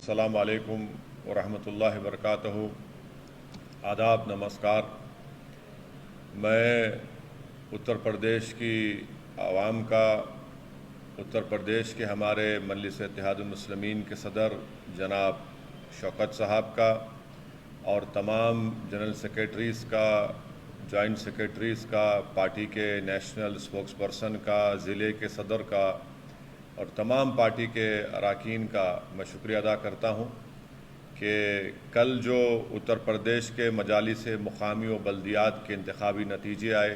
السلام علیکم ورحمۃ اللہ وبرکاتہ۔ آداب، نمسکار۔ میں اتر پردیش کی عوام کا، اتر پردیش کے ہمارے مجلس اتحاد المسلمین کے صدر جناب شوکت صاحب کا اور تمام جنرل سیکریٹریز کا، جوائنٹ سیکریٹریز کا، پارٹی کے نیشنل اسپوکس پرسن کا، ضلع کے صدر کا اور تمام پارٹی کے اراکین کا میں شکریہ ادا کرتا ہوں کہ کل جو اتر پردیش کے مجالس مقامی و بلدیات کے انتخابی نتیجے آئے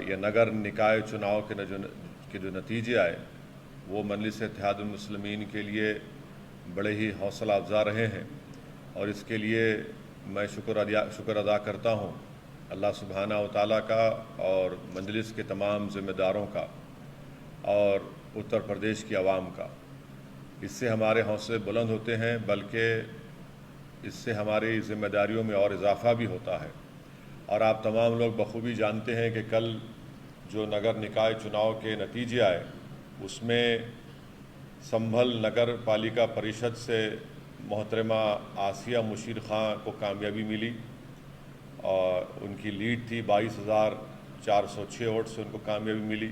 یا نگر نکائے چناؤ کے جو نتیجے آئے وہ مجلس اتحاد المسلمین کے لیے بڑے ہی حوصلہ افزا رہے ہیں، اور اس کے لیے میں شکر ادا کرتا ہوں اللہ سبحانہ و تعالیٰ کا اور مجلس کے تمام ذمہ داروں کا اور اتر پردیش کی عوام کا۔ اس سے ہمارے حوصلے بلند ہوتے ہیں، بلکہ اس سے ہماری ذمہ داریوں میں اور اضافہ بھی ہوتا ہے۔ اور آپ تمام لوگ بخوبی جانتے ہیں کہ کل جو نگر نکائے چناؤ کے نتیجے آئے اس میں سنبھل نگر پالیکا پریشد سے محترمہ آسیہ مشیر خان کو کامیابی ملی اور ان کی لیڈ تھی 22,406 ووٹ سے ان کو کامیابی ملی۔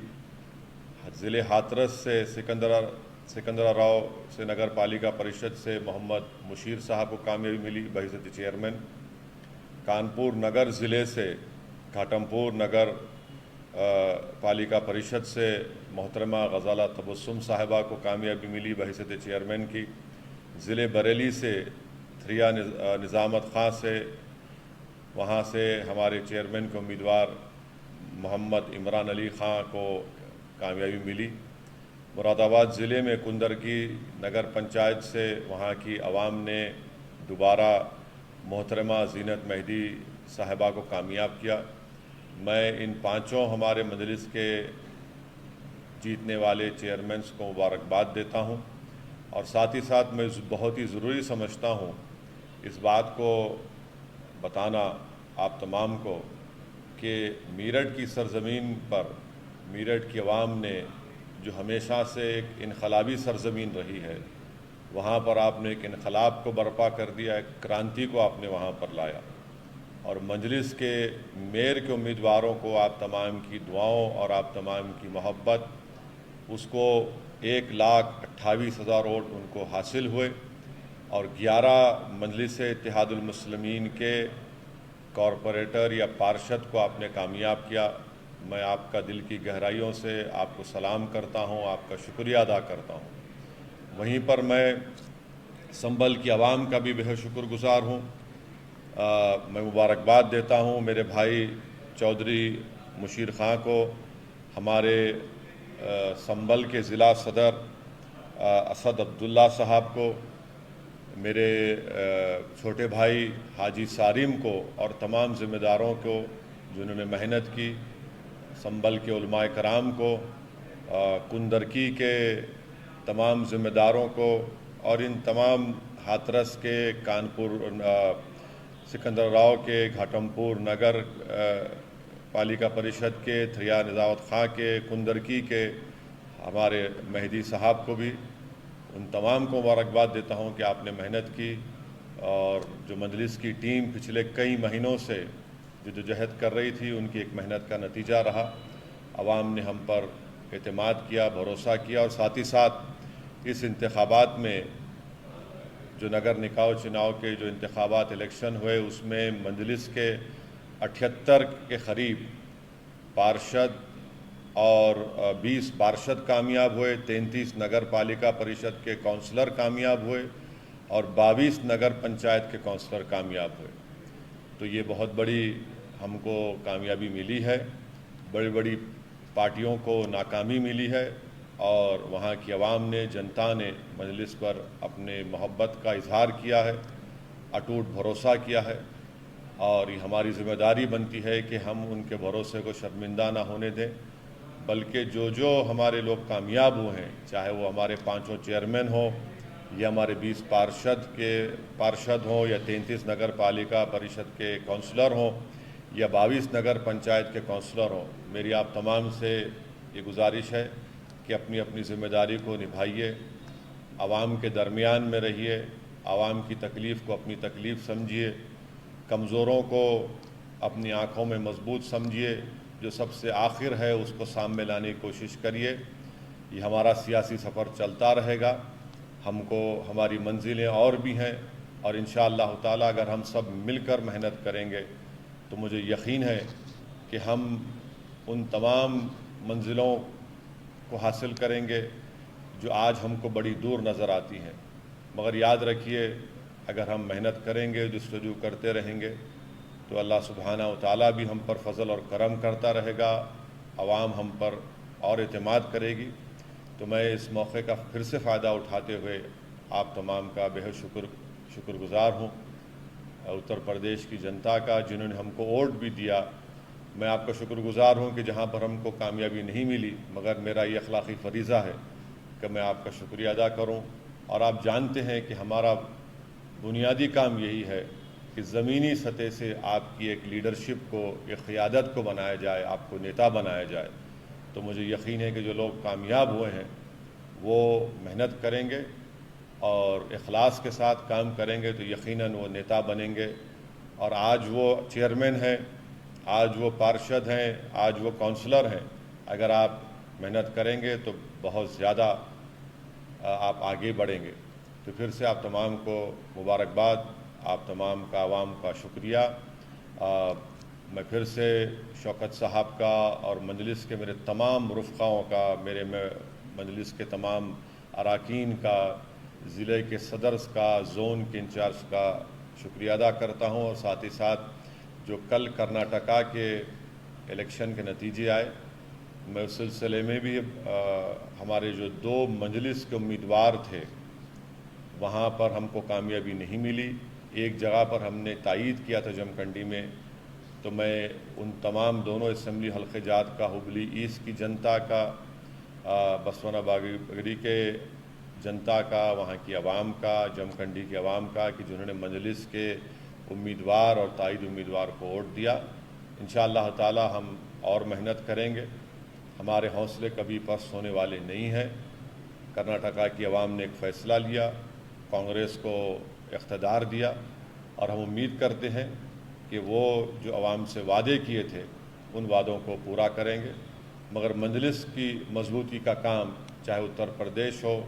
ضلع ہاتھرس سے سکندرا راؤ سے نگر پالیکا پریشد سے محمد مشیر صاحب کو کامیابی ملی بحیثیت چیئرمین۔ کانپور نگر ضلع سے گھاٹمپور نگر پالیکا پریشد سے محترمہ غزالہ تبسم صاحبہ کو کامیابی ملی بحیثیت چیئرمین کی۔ ضلع بریلی سے تھریا نظامت خان سے، وہاں سے ہمارے چیئرمین کے امیدوار محمد عمران علی خان کو کامیابی ملی۔ مراد آباد ضلع میں کندرکی نگر پنچایت سے وہاں کی عوام نے دوبارہ محترمہ زینت مہدی صاحبہ کو کامیاب کیا۔ میں ان پانچوں ہمارے مجلس کے جیتنے والے چیئرمینس کو مبارکباد دیتا ہوں، اور ساتھ ہی ساتھ میں بہت ہی ضروری سمجھتا ہوں اس بات کو بتانا آپ تمام کو کہ میرٹھ کی سرزمین پر میرٹھ کی عوام نے جو ہمیشہ سے ایک انقلابی سرزمین رہی ہے، وہاں پر آپ نے ایک انقلاب کو برپا کر دیا، ایک کرانتی کو آپ نے وہاں پر لایا، اور مجلس کے میئر کے امیدواروں کو آپ تمام کی دعاؤں اور آپ تمام کی محبت، اس کو 1,28,000 ووٹ ان کو حاصل ہوئے، اور 11 مجلس اتحاد المسلمین کے کارپوریٹر یا پارشد کو آپ نے کامیاب کیا۔ میں آپ کا دل کی گہرائیوں سے آپ کو سلام کرتا ہوں، آپ کا شکریہ ادا کرتا ہوں۔ وہیں پر میں سنبھل کی عوام کا بھی بہت شکر گزار ہوں۔ میں مبارکباد دیتا ہوں میرے بھائی چودھری مشیر خان کو، ہمارے سنبھل کے ضلع صدر اسد عبداللہ صاحب کو، میرے چھوٹے بھائی حاجی سارم کو، اور تمام ذمہ داروں کو جنہوں نے محنت کی، سنبھل کے علماء کرام کو، کندرکی کے تمام ذمہ داروں کو، اور ان تمام ہاتھرس کے، کانپور سکندر راؤ کے، گھاٹمپور نگر پالیکا پریشد کے، تھریا نظامت خان کے، کندرکی کے ہمارے مہدی صاحب کو بھی، ان تمام کو مبارکباد دیتا ہوں کہ آپ نے محنت کی، اور جو مجلس کی ٹیم پچھلے کئی مہینوں سے جدوجہد کر رہی تھی ان کی ایک محنت کا نتیجہ رہا۔ عوام نے ہم پر اعتماد کیا، بھروسہ کیا، اور ساتھ ہی ساتھ اس انتخابات میں جو نگر نکاؤ چناؤ کے جو انتخابات الیکشن ہوئے اس میں مجلس کے 78 کے قریب پارشد اور 20 پارشد کامیاب ہوئے، 33 نگر پالیکا پریشد کے کونسلر کامیاب ہوئے، اور 22 نگر پنچایت کے کونسلر کامیاب ہوئے۔ تو یہ بہت بڑی ہم کو کامیابی ملی ہے۔ بڑی بڑی پارٹیوں کو ناکامی ملی ہے، اور وہاں کی عوام نے، جنتا نے مجلس پر اپنے محبت کا اظہار کیا ہے، اٹوٹ بھروسہ کیا ہے، اور یہ ہماری ذمہ داری بنتی ہے کہ ہم ان کے بھروسے کو شرمندہ نہ ہونے دیں، بلکہ جو ہمارے لوگ کامیاب ہوئے ہیں، چاہے وہ ہمارے 5 چیئرمین ہوں یا ہمارے 20 پارشد ہوں یا 33 نگر پالیکا پریشد کے کونسلر ہوں یا 22 نگر پنچایت کے کونسلر ہوں، میری آپ تمام سے یہ گزارش ہے کہ اپنی اپنی ذمہ داری کو نبھائیے۔ عوام کے درمیان میں رہیے، عوام کی تکلیف کو اپنی تکلیف سمجھیے، کمزوروں کو اپنی آنکھوں میں مضبوط سمجھیے، جو سب سے آخر ہے اس کو سامنے لانے کی کوشش کریے۔ یہ ہمارا سیاسی سفر چلتا رہے گا، ہم کو ہماری منزلیں اور بھی ہیں، اور انشاءاللہ تعالی اگر ہم سب مل کر محنت کریں گے تو مجھے یقین ہے کہ ہم ان تمام منزلوں کو حاصل کریں گے جو آج ہم کو بڑی دور نظر آتی ہیں۔ مگر یاد رکھیے، اگر ہم محنت کریں گے، جستجو کرتے رہیں گے تو اللہ سبحانہ و تعالیٰ بھی ہم پر فضل اور کرم کرتا رہے گا، عوام ہم پر اور اعتماد کرے گی۔ تو میں اس موقع کا پھر سے فائدہ اٹھاتے ہوئے آپ تمام کا بہت شکر گزار ہوں، اتر پردیش کی جنتا کا جنہوں نے ہم کو ووٹ بھی دیا۔ میں آپ کا شکر گزار ہوں کہ جہاں پر ہم کو کامیابی نہیں ملی، مگر میرا یہ اخلاقی فریضہ ہے کہ میں آپ کا شکریہ ادا کروں۔ اور آپ جانتے ہیں کہ ہمارا بنیادی کام یہی ہے کہ زمینی سطح سے آپ کی ایک لیڈرشپ کو، ایک قیادت کو بنایا جائے، آپ کو نیتا بنایا جائے۔ تو مجھے یقین ہے کہ جو لوگ کامیاب ہوئے ہیں وہ محنت کریں گے اور اخلاص کے ساتھ کام کریں گے تو یقیناً وہ نیتا بنیں گے۔ اور آج وہ چیئرمین ہیں، آج وہ پارشد ہیں، آج وہ کونسلر ہیں، اگر آپ محنت کریں گے تو بہت زیادہ آپ آگے بڑھیں گے۔ تو پھر سے آپ تمام کو مبارکباد، آپ تمام کا عوام کا شکریہ۔ میں پھر سے شوکت صاحب کا اور مجلس کے میرے تمام رفقاؤں کا، میرے مجلس کے تمام اراکین کا، ضلع کے صدرز کا، زون کے انچارج کا شکریہ ادا کرتا ہوں۔ اور ساتھ ہی ساتھ جو کل کرناٹکا کے الیکشن کے نتیجے آئے، میں اس سلسلے میں بھی ہمارے جو 2 مجلس کے امیدوار تھے وہاں پر ہم کو کامیابی نہیں ملی۔ ایک جگہ پر ہم نے تائید کیا تھا جمکنڈی میں، تو میں ان تمام دونوں اسمبلی حلقے جات کا، ہبلی ایسٹ کی جنتا کا، بسونا باگری کے جنتا کا، وہاں کی عوام کا، جمکنڈی کی عوام کا، کہ جنہوں نے مجلس کے امیدوار اور تائید امیدوار کو ووٹ دیا۔ انشاءاللہ تعالی ہم اور محنت کریں گے، ہمارے حوصلے کبھی پست ہونے والے نہیں ہیں۔ کرناٹکا کی عوام نے ایک فیصلہ لیا، کانگریس کو اقتدار دیا، اور ہم امید کرتے ہیں کہ وہ جو عوام سے وعدے کیے تھے ان وعدوں کو پورا کریں گے۔ مگر مجلس کی مضبوطی کا کام، چاہے اتر پردیش ہو،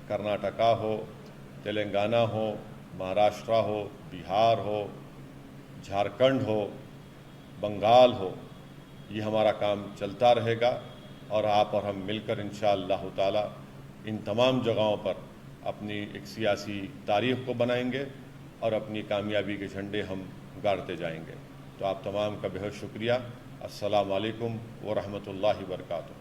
کرناٹکا ہو، تلنگانہ ہو، مہاراشٹرا ہو، بہار ہو، جھارکھنڈ ہو، بنگال ہو، یہ ہمارا کام چلتا رہے گا، اور آپ اور ہم مل کر انشاءاللہ تعالی ان تمام جگہوں پر اپنی ایک سیاسی تاریخ کو بنائیں گے اور اپنی کامیابی کے جھنڈے ہم گاڑتے جائیں گے۔ تو آپ تمام کا بہت شکریہ۔ السلام علیکم ورحمۃ اللہ وبرکاتہ۔